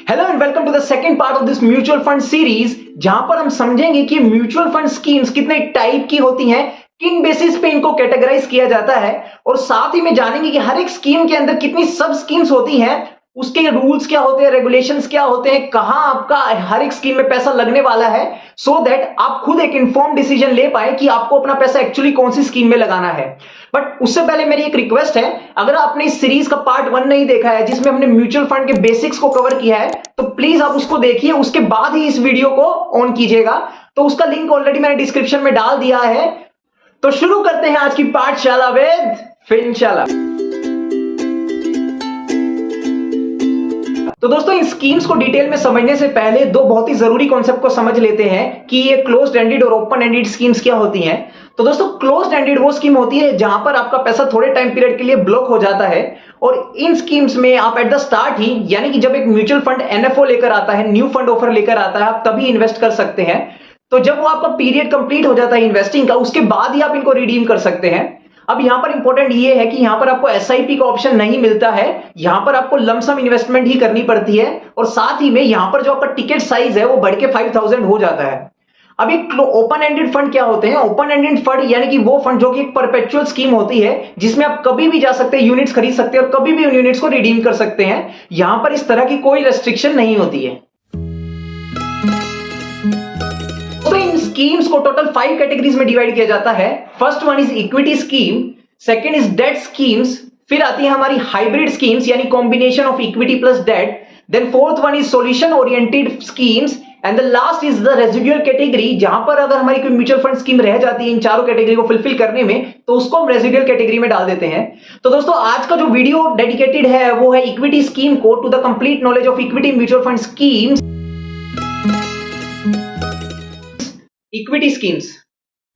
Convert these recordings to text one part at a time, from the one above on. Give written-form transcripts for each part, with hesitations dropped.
Hello and welcome to the second part of this mutual fund series, जहां पर हम समझेंगे कि म्यूचुअल फंड स्कीम्स कितने टाइप की होती हैं, किन बेसिस पे इनको कैटेगराइज किया जाता है, और साथ ही में जानेंगे कि हर एक स्कीम के अंदर कितनी सब स्कीम्स होती हैं, उसके रूल्स क्या होते हैं, रेगुलेशंस क्या होते हैं, कहां आपका हर एक स्कीम में पैसा लगने वाला है, सो दैट आप खुद एक इन्फॉर्म डिसीजन ले पाए कि आपको अपना पैसा एक्चुअली कौन सी स्कीम में लगाना है। बट उससे पहले मेरी एक रिक्वेस्ट है, अगर आपने इस सीरीज का पार्ट 1 नहीं देखा है जिसमें हमने म्यूचुअल फंड के बेसिक्स को कवर किया है, तो प्लीज आप उसको देखिए, उसके बाद ही इस वीडियो को ऑन कीजिएगा। तो उसका लिंक ऑलरेडी मैंने डिस्क्रिप्शन में डाल दिया है। तो शुरू करते हैं आज की पाठशाला विद फिनशाला। तो दोस्तों, इन स्कीम्स को डिटेल में समझने से पहले दो बहुत ही जरूरी कॉन्सेप्ट को समझ लेते हैं कि ये क्लोज्ड एंडेड और ओपन एंडेड स्कीम्स क्या होती हैं। तो दोस्तों, क्लोज्ड एंडेड वो स्कीम होती है जहां पर आपका पैसा थोड़े टाइम पीरियड के लिए ब्लॉक हो जाता है, और इन स्कीम्स में आप एट द स्टार्ट ही, यानी कि जब एक म्यूचुअल फंड एनएफओ लेकर आता है, न्यू फंड ऑफर लेकर आता है, आप तभी इन्वेस्ट कर सकते हैं। तो जब वो आपका पीरियड कंप्लीट हो जाता है इन्वेस्टिंग का, उसके बाद ही आप इनको रिडीम कर सकते हैं। अब यहां पर इंपॉर्टेंट ये है कि यहां पर आपको एसआईपी का ऑप्शन नहीं मिलता है, यहां पर आपको लमसम इन्वेस्टमेंट ही करनी पड़ती है, और साथ ही में यहां पर जो आपका टिकट साइज है वो बढ़ के 5000 हो जाता है। अब एक ओपन एंडेड फंड क्या होते हैं? ओपन एंडेड फंड यानी कि वो फंड जो कि एक परपेचुअल स्कीम होती है, जिसमें आप कभी भी जा सकते हैं, यूनिट्स खरीद सकते हैं और कभी भी उन यूनिट्स को रिडीम कर सकते हैं। यहां पर इस तरह की कोई रेस्ट्रिक्शन नहीं होती है। तो इन स्कीम्स को टोटल 5 कैटेगरीज में डिवाइड किया जाता है। First one is equity scheme, second is debt schemes, फिर आती है हमारी हाइब्रिड स्कीम्स यानी combination of equity plus debt, then fourth one is solution oriented schemes, and the last is the residual category, जहां पर अगर हमारी कोई म्यूचुअल फंड स्कीम रह जाती है इन चारों कैटेगरी को फुलफिल करने में, तो उसको हम रेजिडुअल कैटेगरी में डाल देते हैं। तो दोस्तों, आज का जो वीडियो डेडिकेटेड है वो है इक्विटी स्कीम को, to the complete knowledge of equity mutual fund schemes. Equity schemes,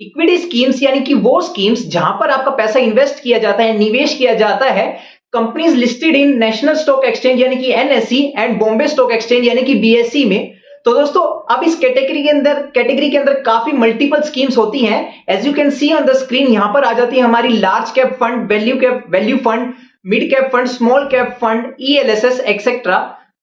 equity schemes यानी कि वो स्कीम्स जहां पर आपका पैसा इन्वेस्ट किया जाता है, निवेश किया जाता है companies listed in national stock exchange यानी कि NSE and Bombay stock exchange यानी कि बीएसई में। तो दोस्तों, अब इस कैटेगरी के अंदर काफी मल्टीपल स्कीम्स होती हैं। As you can see on the screen, यहां पर आ जाती है हमारी large cap fund, value fund, mid cap fund, small cap fund, ELSS etcetera.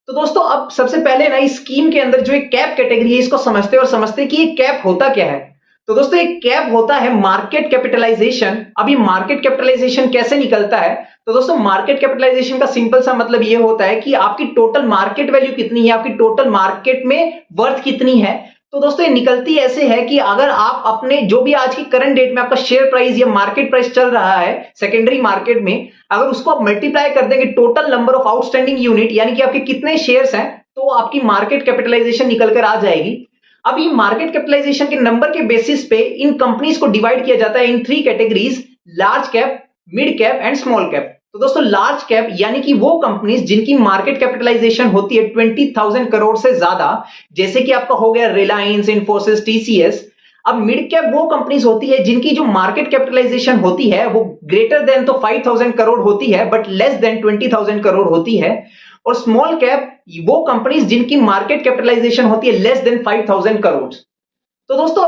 तो दोस्तों, अब सबसे पहले ना इस स्कीम के अंदर जो एक कैप कैटेगरी है इसको समझते हैं, और समझते हैं कि ये कैप होता क्या है। तो दोस्तों, एक कैप होता है मार्केट कैपिटलाइजेशन। अब ये मार्केट कैपिटलाइजेशन कैसे निकलता है? तो दोस्तों, मार्केट कैपिटलाइजेशन का सिंपल सा मतलब ये होता है कि आपकी टोटल मार्केट वैल्यू कितनी है, आपकी टोटल मार्केट में वर्थ कितनी है। तो दोस्तों, ये निकलती ऐसे है कि अगर आप अपने जो भी आज की करंट डेट में आपका शेयर प्राइस या मार्केट प्राइस चल रहा है सेकेंडरी मार्केट में, अगर उसको आप मल्टीप्लाई कर देंगे total number of outstanding unit, यानी कि आपके कितने शेयर्स हैं, तो आपकी मार्केट कैपिटलाइजेशन निकल कर आ जाएगी। अब ये मार्केट कैपिटलाइजेशन के नंबर के बेसिस पे इन कंपनीज को डिवाइड किया जाता है इन 3 categories, large cap, mid cap and small cap. तो दोस्तों, लार्ज कैप यानी कि वो कंपनीज जिनकी मार्केट कैपिटलाइजेशन होती है 20,000 करोड़ से ज्यादा, जैसे कि आपका हो गया रिलायंस, इन्फोसिस, टीसीएस। अब मिड कैप वो कंपनीज होती है जिनकी जो मार्केट कैपिटलाइजेशन होती है वो ग्रेटर देन तो 5,000 करोड़ होती है, बट लेस देन 20,000 करोड़ होती है। और स्मॉल कैप वो कंपनीज जिनकी मार्केट कैपिटलाइजेशन होती है लेस देन 5,000 करोड़। तो दोस्तों,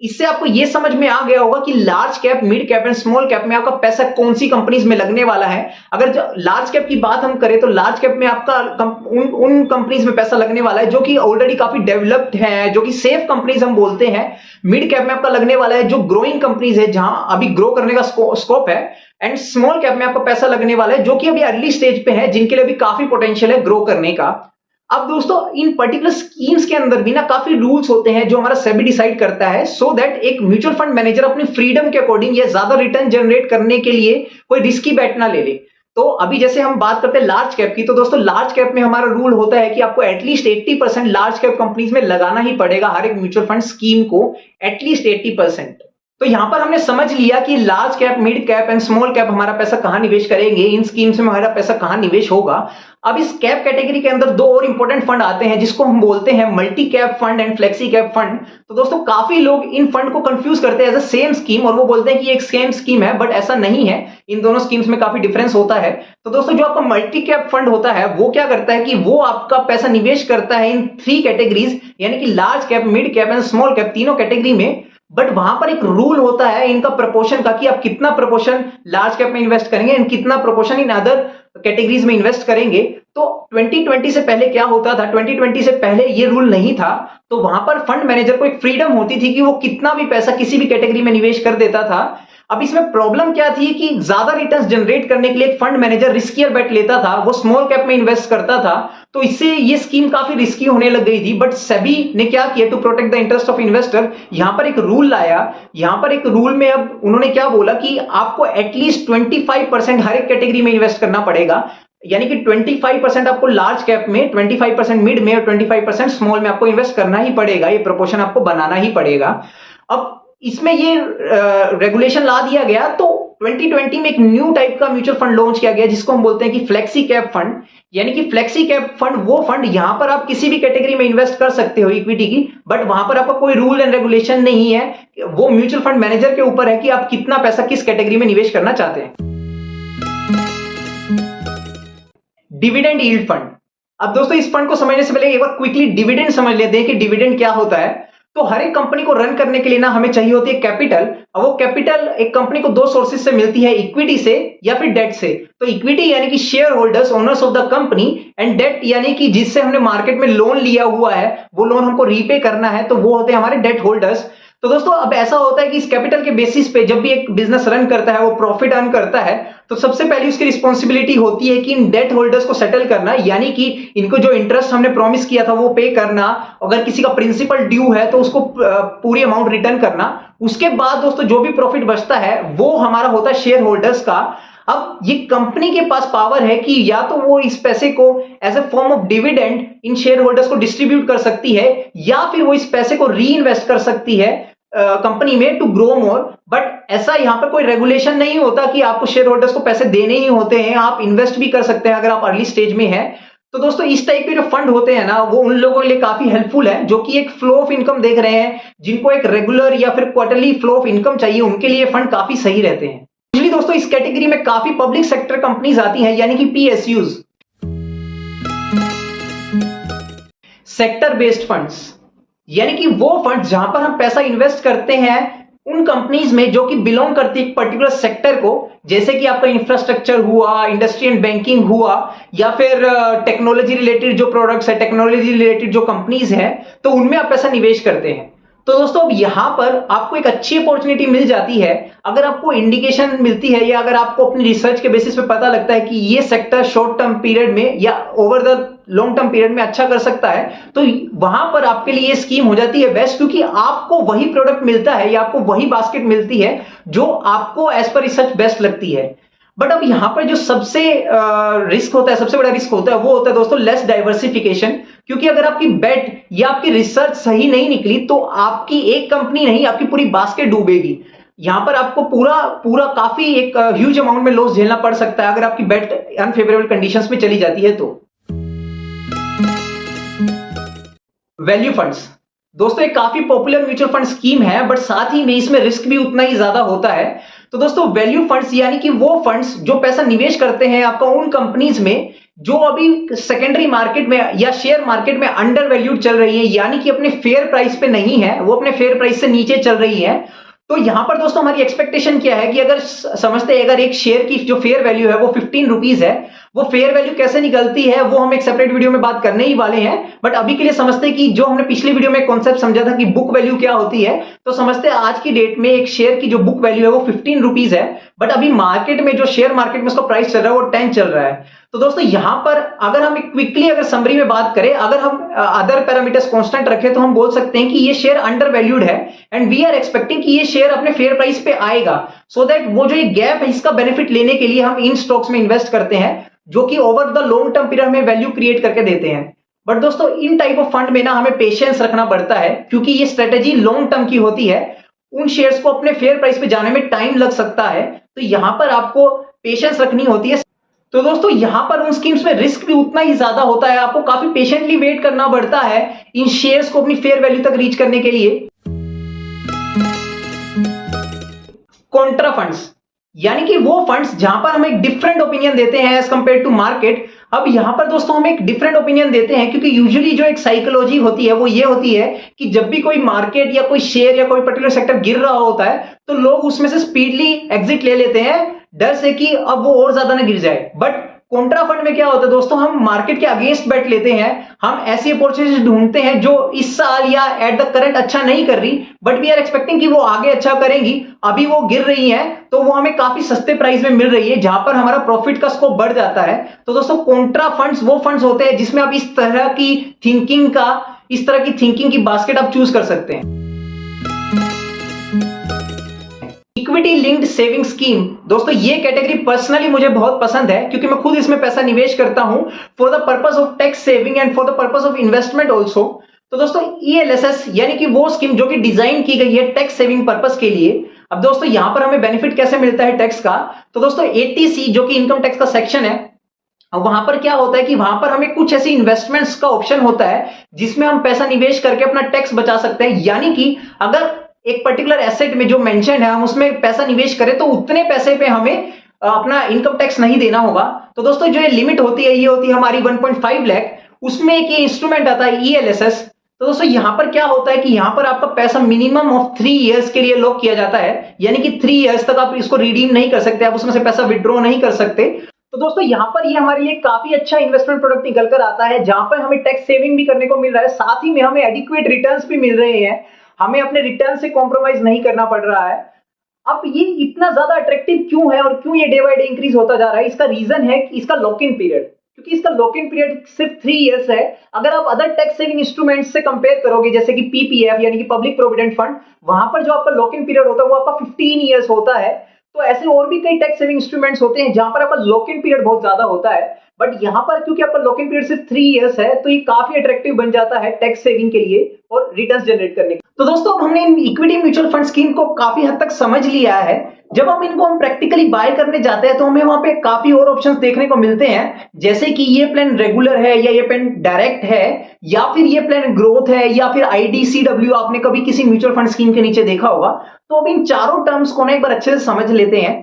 इससे आपको यह समझ में आ गया होगा कि large cap, mid cap and small cap में आपका पैसा कौन सी कंपनीज में लगने वाला है। अगर लार्ज कैप की बात हम करें तो लार्ज कैप में आपका उन कंपनीज में पैसा लगने वाला है जो कि ऑलरेडी काफी डेवलप्ड है, जो कि सेफ कंपनीज हम बोलते हैं। मिड कैप में आपका लगने वाला है जो ग्रोइंग कंपनीज है, जहां अभी ग्रो करने का स्कोप है। एंड स्मॉल कैप में आपका पैसा लगने वाला है जो कि अभी अर्ली स्टेज पे है, जिनके लिए भी काफी पोटेंशियल है ग्रो करने का। अब दोस्तों, इन पर्टिकुलर स्कीम्स के अंदर भी ना काफी रूल्स होते हैं जो हमारा सेबी डिसाइड करता है, सो दैट एक म्यूचुअल फंड मैनेजर अपनी फ्रीडम के अकॉर्डिंग या ज्यादा रिटर्न जनरेट करने के लिए कोई रिस्की बैट ना ले ले। तो अभी जैसे हम बात करते हैं लार्ज कैप की, तो दोस्तों लार्ज कैप में हमारा रूल होता है कि आपको एटलीस्ट 80% लार्ज कैप कंपनीज में लगाना ही पड़ेगा, हर एक म्यूचुअल फंड स्कीम को एटलीस्ट 80%। तो यहां पर हमने समझ लिया कि large cap, mid cap and small cap हमारा पैसा कहां निवेश करेंगे, इन स्कीम्स में हमारा पैसा कहां निवेश होगा। अब इस कैप कैटेगरी के अंदर 2 और इंपॉर्टेंट फंड आते हैं जिसको हम बोलते हैं multi cap fund and flexi cap fund. तो दोस्तों, काफी लोग इन फंड को कंफ्यूज करते हैं एज अ सेम स्कीम, और वो बोलते हैं कि एक सेम स्कीम है, बट ऐसा नहीं है। इन दोनों स्कीम्स में काफी डिफरेंस होता है। तो दोस्तों, जो आपका मल्टी कैप फंड होता है वो क्या करता है कि वो आपका पैसा निवेश करता है इन 3 कैटेगरीज, यानी कि large cap, mid cap and small cap, तीनों कैटेगरी में। बट वहां पर एक रूल होता है इनका प्रपोर्शन का, कि आप कितना प्रपोर्शन लार्ज कैप में इन्वेस्ट करेंगे एंड कितना प्रपोर्शन इन अदर कैटेगरीज में इन्वेस्ट करेंगे। तो 2020 से पहले क्या होता था, 2020 से पहले ये रूल नहीं था, तो वहां पर फंड मैनेजर को एक फ्रीडम होती थी कि वो कितना भी पैसा किसी भी कैटेगरी में निवेश कर देता था। अब इसमें प्रॉब्लम क्या थी कि ज्यादा रिटर्न्स जनरेट करने के लिए एक फंड मैनेजर रिस्कियर बेट लेता था, वो स्मॉल कैप में इन्वेस्ट करता था, तो इससे ये स्कीम काफी रिस्की होने लग गई थी। बट सेबी ने क्या किया, to protect the interest of investor, यहां पर एक रूल लाया। यहां पर एक रूल में अब उन्होंने क्या बोला कि आपको एटलीस्ट 25% हर एक कैटेगरी में इन्वेस्ट करना पड़ेगा, यानी कि 25% आपको लार्ज कैप में, 25% मिड में और 25% स्मॉल में आपको इन्वेस्ट करना ही पड़ेगा। ये प्रोपोर्शन आपको बनाना ही पड़ेगा। अब इसमें ये रेगुलेशन ला दिया गया, तो 2020 में एक न्यू टाइप का म्यूचुअल फंड लॉन्च किया गया जिसको हम बोलते हैं कि फ्लेक्सी कैप फंड। यानी कि फ्लेक्सी कैप फंड वो फंड, यहां पर आप किसी भी कैटेगरी में इन्वेस्ट कर सकते हो इक्विटी की, बट वहां पर आपका कोई रूल एंड रेगुलेशन नहीं है। वो म्यूचुअल फंड मैनेजर के ऊपर है कि आप कितना पैसा किस कैटेगरी में निवेश करना चाहते हैं। Dividend yield fund. अब दोस्तों इस फंड को समझने से पहले एक बार क्विकली डिविडेंड समझ लेते हैं कि डिविडेंड क्या होता है। तो हर एक कंपनी को रन करने के लिए ना हमें चाहिए होती है कैपिटल, और वो कैपिटल एक कंपनी को दो सोर्सेज से मिलती है, इक्विटी से या फिर डेट से। तो इक्विटी यानी कि shareholders, owners of the company, and debt यानी कि जिससे हमने मार्केट में लोन लिया हुआ है, वो लोन हमको रीपे करना है, तो वो होते हैं हमारे डेट होल्डर्स। तो दोस्तों अब ऐसा होता है कि इस कैपिटल के बेसिस पे जब भी एक बिजनेस रन करता है, वो प्रॉफिट अर्न करता है, तो सबसे पहले उसकी रिस्पॉन्सिबिलिटी होती है कि इन डेट होल्डर्स को सेटल करना, यानी कि इनको जो इंटरेस्ट हमने प्रॉमिस किया था वो पे करना। अगर किसी का प्रिंसिपल ड्यू है तो उसको पूरी अमाउंट रिटर्न करना। उसके बाद दोस्तों जो भी प्रॉफिट बचता है वो हमारा होता है शेयर होल्डर्स का। अब ये कंपनी के पास पावर है कि या तो वो इस पैसे को as a form of dividend इन शेयर होल्डर्स को डिस्ट्रीब्यूट कर सकती है, या फिर वो इस पैसे को री इन्वेस्ट कर सकती है कंपनी में टू ग्रो मोर। बट ऐसा यहां पर कोई रेगुलेशन नहीं होता कि आपको शेयर होल्डर्स को पैसे देने ही होते हैं, आप इन्वेस्ट भी कर सकते हैं अगर आप अर्ली स्टेज में हैं। तो दोस्तों इस टाइप के जो फंड होते हैं ना, वो उन लोगों के लिए काफी हेल्पफुल है जो कि एक फ्लो ऑफ इनकम देख रहे हैं, जिनको एक रेगुलर या फिर क्वार्टरली फ्लो ऑफ इनकम चाहिए, उनके लिए फंड काफी सही रहते हैं। यूजुअली दोस्तों इस कैटेगरी में काफी पब्लिक सेक्टर कंपनीज आती हैं, यानी कि पीएसयूज, सेक्टर बेस्ड फंड्स, यानी कि वो फंड जहां पर हम पैसा इन्वेस्ट करते हैं उन कंपनीज में जो कि बिलोंग करती है एक पर्टिकुलर सेक्टर को, जैसे कि आपका इंफ्रास्ट्रक्चर हुआ, इंडस्ट्री एंड बैंकिंग हुआ, या फिर टेक्नोलॉजी रिलेटेड जो प्रोडक्ट्स है, टेक्नोलॉजी रिलेटेड जो कंपनीज हैं, तो उनमें आप पैसा निवेश करते हैं। तो दोस्तों अब यहां पर आपको एक अच्छी अपॉर्चुनिटी मिल जाती है, अगर आपको इंडिकेशन मिलती है या अगर आपको अपनी रिसर्च के बेसिस पे पता लगता है कि ये सेक्टर शॉर्ट टर्म पीरियड में या over the long term period में अच्छा कर सकता है, तो वहां पर आपके लिए ये स्कीम हो जाती है बेस्ट, क्योंकि आपको वही प्रोडक्ट मिलता है या आपको वही बास्केट मिलती है जो आपको एज पर रिसर्च बेस्ट लगती है। बट अब यहां पर जो सबसे रिस्क होता है, सबसे बड़ा रिस्क होता है, वो होता है दोस्तों लेस डाइवर्सिफिकेशन। क्योंकि अगर आपकी बेट या आपकी रिसर्च सही नहीं निकली तो आपकी एक कंपनी नहीं, आपकी पूरी बास्केट डूबेगी। यहां पर आपको पूरा पूरा काफी एक ह्यूज अमाउंट में लॉस झेलना पड़ सकता है अगर आपकी बेट अनफेवरेबल कंडीशंस में चली जाती है। तो वैल्यू फंड्स दोस्तों एक काफी पॉपुलर म्यूचुअल फंड स्कीम है, बट साथ ही में इसमें रिस्क भी उतना ही ज्यादा होता है। तो दोस्तों वैल्यू फंड्स यानी कि वो फंड्स जो पैसा निवेश करते हैं आपका उन कंपनीज में जो अभी सेकेंडरी मार्केट में या शेयर मार्केट में अंडर वैल्यूड चल रही है, यानी कि अपने फेयर प्राइस पे नहीं है, वो अपने फेयर प्राइस से नीचे चल रही है। तो यहां पर दोस्तों हमारी एक्सपेक्टेशन क्या है कि अगर समझते हैं अगर एक शेयर की जो फेयर वैल्यू है वो 15 रुपीज है, वो फेयर वैल्यू कैसे निकलती है वो हम एक सेपरेट वीडियो में बात करने ही वाले हैं। बट अभी के लिए समझते हैं कि जो हमने पिछले वीडियो में कॉन्सेप्ट समझा था कि बुक वैल्यू क्या होती है, तो समझते हैं आज की डेट में एक शेयर की जो बुक वैल्यू है वो 15 रुपीज है, बट अभी मार्केट में जो शेयर मार्केट में उसका प्राइस चल रहा है वो 10 चल रहा है। तो दोस्तों यहां पर अगर हम क्विकली अगर समरी में बात करें, अगर हम अदर पैरामीटर्स कांस्टेंट रखें तो हम बोल सकते हैं कि ये शेयर अंडर वैल्यूड है एंड वी आर एक्सपेक्टिंग कि ये शेयर अपने फेयर प्राइस पे आएगा, सो दैट वो जो एक गैप है इसका बेनिफिट लेने के लिए हम इन स्टॉक्स में इन्वेस्ट करते हैं जो कि over the long term period में वैल्यू क्रिएट करके देते हैं। बट दोस्तों इन टाइप ऑफ फंड में ना हमें पेशेंस रखना पड़ता है, क्योंकि ये स्ट्रेटेजी लॉन्ग टर्म की होती है, उन शेयर्स को अपने फेयर प्राइस पे जाने में टाइम लग सकता है, तो यहां पर आपको पेशेंस रखनी होती है। तो दोस्तों यहां पर उन स्कीम्स में रिस्क भी उतना ही ज्यादा होता है, आपको काफी पेशेंटली वेट करना पड़ता है इन शेयर्स को अपनी फेयर वैल्यू तक रीच करने के लिए। कॉन्ट्रा फंड्स यानी कि वो फंड्स जहां पर हम एक डिफरेंट ओपिनियन देते हैं एज कंपेयर टू मार्केट। अब यहां पर दोस्तों हम एक डिफरेंट ओपिनियन देते हैं क्योंकि यूजुअली जो एक साइकोलॉजी होती है वो ये होती है कि जब भी कोई मार्केट या कोई शेयर या कोई पर्टिकुलर सेक्टर गिर रहा होता है तो लोग उसमें से स्पीडली एग्जिट ले लेते हैं, डर से कि अब वो और ज्यादा ना गिर जाए। बट कॉन्ट्रा फंड में क्या होता है दोस्तों, हम मार्केट के अगेंस्ट बैट लेते हैं, हम ऐसी अपॉर्चुनिटीज ढूंढते हैं जो इस साल या एट द करंट अच्छा नहीं कर रही, बट वी आर एक्सपेक्टिंग कि वो आगे अच्छा करेंगी, अभी वो गिर रही हैं तो वो हमें काफी सस्ते प्राइस में मिल रही है जहां पर हमारा प्रॉफिट का स्कोप बढ़ जाता है। तो दोस्तों कॉन्ट्रा फंड्स वो फंड्स होते हैं जिसमें आप इस तरह की थिंकिंग की बास्केट आप चूज कर सकते हैं। इक्विटी लिंक्ड सेविंग स्कीम, दोस्तों ये कैटेगरी पर्सनली मुझे बहुत पसंद है क्योंकि मैं खुद इसमें पैसा निवेश करता हूं for the purpose of tax saving and for the purpose of investment also. तो दोस्तों ELSS यानी कि वो स्कीम जो कि डिजाइन की गई है टैक्स सेविंग पर्पस के लिए। अब दोस्तों यहां पर हमें बेनिफिट कैसे मिलता है टैक्स का, तो दोस्तों 80C जो कि इनकम टैक्स का सेक्शन है, वहां पर क्या होता है कि वहां पर हमें कुछ ऐसी इन्वेस्टमेंट्स का ऑप्शन होता है जिसमें हम पैसा निवेश करके अपना टैक्स बचा सकते हैं। यानी कि अगर एक पर्टिकुलर एसेट में जो मेंशन है हम उसमें पैसा निवेश करें तो उतने पैसे पे हमें अपना इनकम टैक्स नहीं देना होगा। तो दोस्तों जो ये लिमिट होती है ये होती है हमारी 1.5 लाख, उसमें एक ये इंस्ट्रूमेंट आता है ELSS। तो दोस्तों यहां पर क्या होता है कि यहां पर आपका पैसा मिनिमम ऑफ 3 इयर्स के लिए लॉक किया जाता है, यानी कि 3 इयर्स तक आप इसको रिडीम नहीं कर सकते, आप उसमें से पैसा विड्रॉ नहीं कर सकते। तो दोस्तों यहां पर ये हमारे लिए काफी अच्छा इन्वेस्टमेंट प्रोडक्ट निकल कर आता है जहां पर हमें टैक्स सेविंग भी करने को मिल रहा है, साथ ही में हमें एडिक्वेट रिटर्न्स भी मिल रहे हैं, हमें अपने रिटर्न से कॉम्प्रोमाइज नहीं करना पड़ रहा है। अब ये इतना ज्यादा अट्रैक्टिव क्यों है और क्यों ये डे बाय डे इंक्रीज होता जा रहा है, इसका रीजन है कि इसका लॉक इन पीरियड, क्योंकि इसका लॉक इन पीरियड सिर्फ 3 इयर्स है। अगर आप अदर टैक्स सेविंग इंस्ट्रूमेंट्स से कंपेयर करोगे जैसे कि PPF यानी कि पब्लिक प्रोविडेंट फंड, वहां पर जो आपका लॉक इन पीरियड होता है वो आपका 15 इयर्स होता है। तो ऐसे और भी कई टैक्स सेविंग इंस्ट्रूमेंट्स होते हैं जहां पर आपका लॉक इन पीरियड बहुत ज्यादा होता है, बट यहां पर क्योंकि आपका लॉक इन पीरियड सिर्फ 3 इयर्स है तो ये काफी अट्रैक्टिव बन जाता है टैक्स सेविंग के लिए और रिटर्न्स जनरेट करने के। तो दोस्तों अब हमने in equity mutual fund scheme को काफी हद तक समझ लिया है। जब हम प्रैक्टिकली बाय करने जाते हैं तो हमें वहां पे काफी और ऑप्शंस देखने को मिलते हैं, जैसे कि ये प्लान रेगुलर है या ये प्लान डायरेक्ट है या फिर ये प्लान ग्रोथ है या फिर IDCW आपने कभी किसी म्यूचुअल फंड स्कीम के नीचे देखा होगा। तो अब इन चारों टर्म्स को ना एक बार अच्छे से समझ लेते हैं।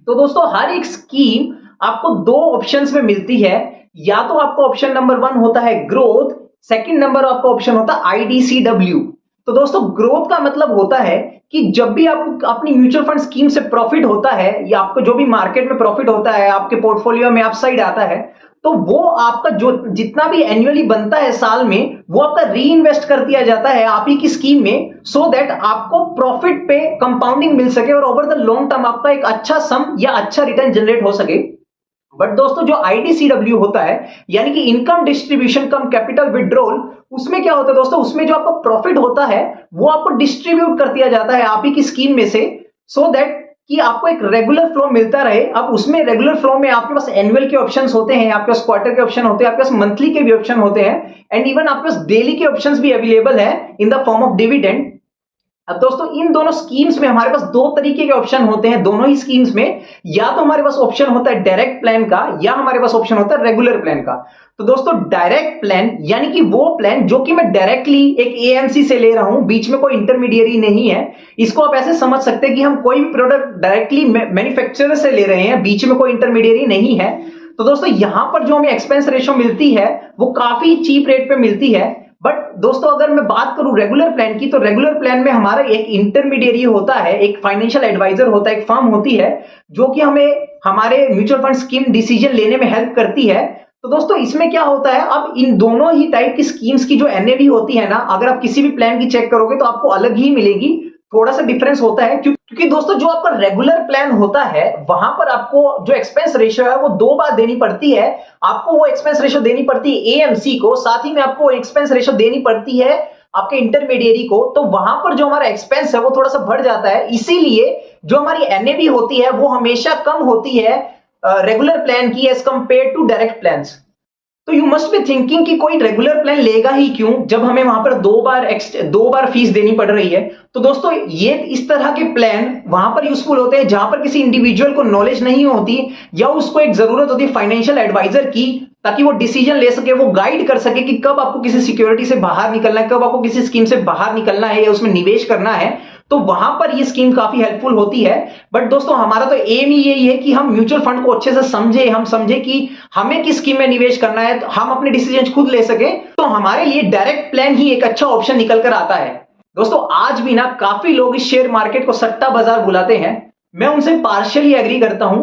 तो दोस्तों हर एक स्कीम आपको 2 ऑप्शंस में मिलती है, या तो आपका ऑप्शन नंबर 1 होता है ग्रोथ, सेकंड नंबर आपका ऑप्शन होता है IDCW। तो दोस्तों ग्रोथ का मतलब होता है कि जब भी आपको अपनी म्यूचुअल फंड स्कीम से प्रॉफिट होता है या आपको जो भी मार्केट में प्रॉफिट होता है, आपके पोर्टफोलियो में अपसाइड आता है, तो वो आपका जो जितना भी एनुअली बनता है साल में वो आपका री इन्वेस्ट कर दिया जाता है आप ही की स्कीम में, सो दैट आपको प्रॉफिट पे कंपाउंडिंग मिल सके और ओवर द लॉन्ग टर्म आपका एक अच्छा सम या अच्छा रिटर्न जनरेट हो सके। बट दोस्तों जो IDCW होता है यानी कि इनकम डिस्ट्रीब्यूशन कम कैपिटल विड्रॉल, उसमें क्या होता है दोस्तों, उसमें जो आपका प्रॉफिट होता है वो आपको डिस्ट्रीब्यूट कर दिया जाता है आप ही की स्कीम में से, सो दैट कि आपको एक रेगुलर फ्लो मिलता रहे। अब उसमें रेगुलर फ्लो में आपके पास एनुअल के ऑप्शंस होते हैं, आपके पास क्वार्टर के ऑप्शन होते हैं, आपके पास मंथली के भी ऑप्शन होते हैं, एंड इवन आपके पास डेली के ऑप्शंस भी अवेलेबल है in the form of dividend. अब दोस्तों इन दोनों स्कीम्स में हमारे पास 2 तरीके के ऑप्शन होते हैं दोनों ही स्कीम्स में, या तो हमारे पास ऑप्शन होता है डायरेक्ट प्लान का या हमारे पास ऑप्शन होता है रेगुलर प्लान का। तो दोस्तों डायरेक्ट प्लान यानी कि वो प्लान जो कि मैं डायरेक्टली एक AMC से ले रहा हूं, बीच में कोई इंटरमीडिएरी नहीं है। इसको आप ऐसे समझ सकते हैं कि हम कोई भी प्रोडक्ट डायरेक्टली मैन्युफैक्चरर से ले रहे हैं, बीच में कोई इंटरमीडिएरी नहीं है। तो दोस्तों यहां पर जो हमें एक्सपेंस रेशियो मिलती है वो काफी चीप रेट पे मिलती है। बट दोस्तों अगर मैं बात करूं रेगुलर प्लान की, तो रेगुलर प्लान में हमारा एक इंटरमीडिएरी होता है, एक फाइनेंशियल एडवाइजर होता है, एक फर्म होती है जो कि हमें हमारे म्यूचुअल फंड स्कीम डिसीजन लेने में हेल्प करती है। तो दोस्तों इसमें क्या होता है, अब इन दोनों ही टाइप की स्कीम्स की जो NAV होती है ना, अगर आप किसी भी प्लान की चेक करोगे तो आपको अलग ही मिलेगी, थोड़ा सा डिफरेंस होता है क्योंकि दोस्तों जो आपका रेगुलर प्लान होता है वहां पर आपको जो एक्सपेंस रेशियो है वो 2 बार देनी पड़ती है। आपको वो एक्सपेंस रेशियो देनी पड़ती है AMC को, साथ ही में आपको एक्सपेंस रेशियो देनी पड़ती है आपके इंटरमीडिएरी को। तो वहां पर जो हमारा एक्सपेंस है वो थोड़ा सा बढ़ जाता है, इसीलिए जो हमारी NAV होती है वो हमेशा कम होती है रेगुलर प्लान की as compare to direct plans. तो यू मस्ट बी थिंकिंग कि कोई रेगुलर प्लान लेगा ही क्यों जब हमें वहां पर 2 बार फीस देनी पड़ रही है। तो दोस्तों ये इस तरह के प्लान वहां पर यूजफुल होते हैं जहां पर किसी इंडिविजुअल को नॉलेज नहीं होती या उसको एक जरूरत होती है फाइनेंशियल एडवाइजर की, ताकि वो डिसीजन ले सके, वो गाइड कर सके कि कब आपको किसी सिक्योरिटी से बाहर निकलना है, कब आपको किसी स्कीम से बाहर निकलना है या उसमें निवेश करना है। तो वहां पर ये स्कीम काफी हेल्पफुल होती है। बट दोस्तों हमारा तो एम ही यही है कि हम म्यूचुअल फंड को अच्छे से समझे, हम समझे कि हमें किस स्कीम में निवेश करना है, हम अपने डिसीजन खुद ले सके। तो हमारे लिए डायरेक्ट प्लान ही एक अच्छा ऑप्शन निकल कर आता है। दोस्तों आज भी ना काफी लोग इस शेयर मार्केट को सट्टा बाजार बुलाते हैं, मैं उनसे पार्शियली एग्री करता हूं।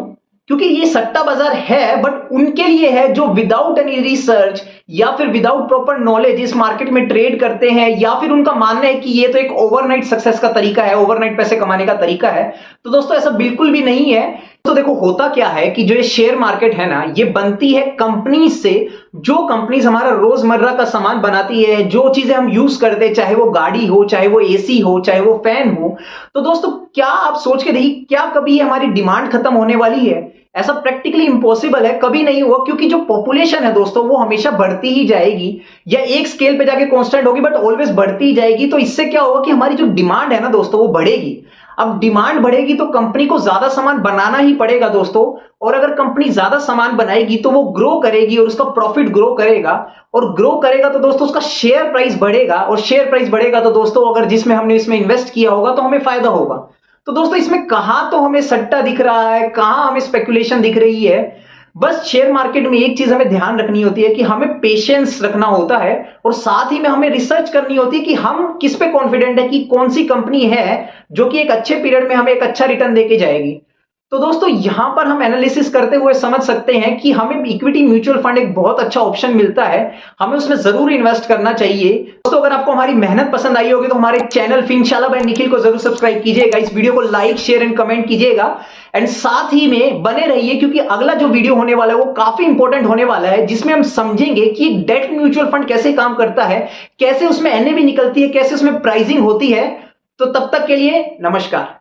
क्योंकि ये सट्टा बाजार है, बट उनके लिए है जो विदाउट एनी रिसर्च या फिर विदाउट प्रॉपर नॉलेज इस मार्केट में ट्रेड करते हैं, या फिर उनका मानना है कि ये तो एक ओवरनाइट सक्सेस का तरीका है, ओवरनाइट पैसे कमाने का तरीका है। तो दोस्तों ऐसा बिल्कुल भी नहीं है। तो देखो होता क्या है कि जो ये शेयर मार्केट है ना, ये बनती है कंपनी से, जो कंपनीज हमारा रोजमर्रा का सामान बनाती है, जो चीजें हम यूज करते हैं, चाहे वो गाड़ी हो, चाहे वो एसी हो, चाहे वो फैन हो। तो दोस्तों क्या आप सोच के देखिए, क्या कभी हमारी डिमांड खत्म होने वाली है? ऐसा प्रैक्टिकली इम्पॉसिबल है, कभी नहीं हुआ, क्योंकि जो पॉपुलेशन है दोस्तों वो हमेशा बढ़ती ही जाएगी, या एक स्केल पे जाके कांस्टेंट होगी, बट ऑलवेज बढ़ती ही जाएगी। तो इससे क्या होगा कि हमारी जो डिमांड है ना दोस्तों वो बढ़ेगी। अब डिमांड बढ़ेगी तो कंपनी को ज्यादा सामान बनाना ही पड़ेगा दोस्तों, और अगर कंपनी ज्यादा सामान बनाएगी तो वो ग्रो करेगी और उसका प्रॉफिट ग्रो करेगा, और ग्रो करेगा तो दोस्तों उसका शेयर प्राइस बढ़ेगा, और शेयर प्राइस बढ़ेगा तो दोस्तों अगर जिसमें हमने इसमें इन्वेस्ट किया होगा तो हमें फायदा होगा। तो दोस्तों इसमें कहां तो हमें सट्टा दिख रहा है, कहां हमें स्पेकुलेशन दिख रही है। बस शेयर मार्केट में एक चीज हमें ध्यान रखनी होती है कि हमें पेशेंस रखना होता है, और साथ ही में हमें रिसर्च करनी होती है कि हम किस पे कॉन्फिडेंट है कि कौन सी कंपनी है जो कि एक अच्छे पीरियड में हमें एक अच्छा रिटर्न देके जाएगी। तो दोस्तों यहां पर हम एनालिसिस करते हुए समझ सकते हैं कि हमें इक्विटी म्यूचुअल फंड एक बहुत अच्छा ऑप्शन मिलता है, हमें उसमें जरूर इन्वेस्ट करना चाहिए। दोस्तों अगर आपको हमारी मेहनत पसंद आई होगी तो हमारे चैनल फिनशाला बाय निखिल को जरूर सब्सक्राइब कीजिएगा, इस वीडियो को लाइक शेयर एंड कमेंट कीजिएगा, एंड साथ ही में बने रहिए, क्योंकि अगला जो वीडियो होने वाला है वो काफी इंपॉर्टेंट होने वाला है, जिसमें हम समझेंगे कि डेट म्यूचुअल फंड कैसे काम करता है, कैसे उसमें एनएवी निकलती है, कैसे उसमें प्राइसिंग होती है। तो तब तक के लिए नमस्कार।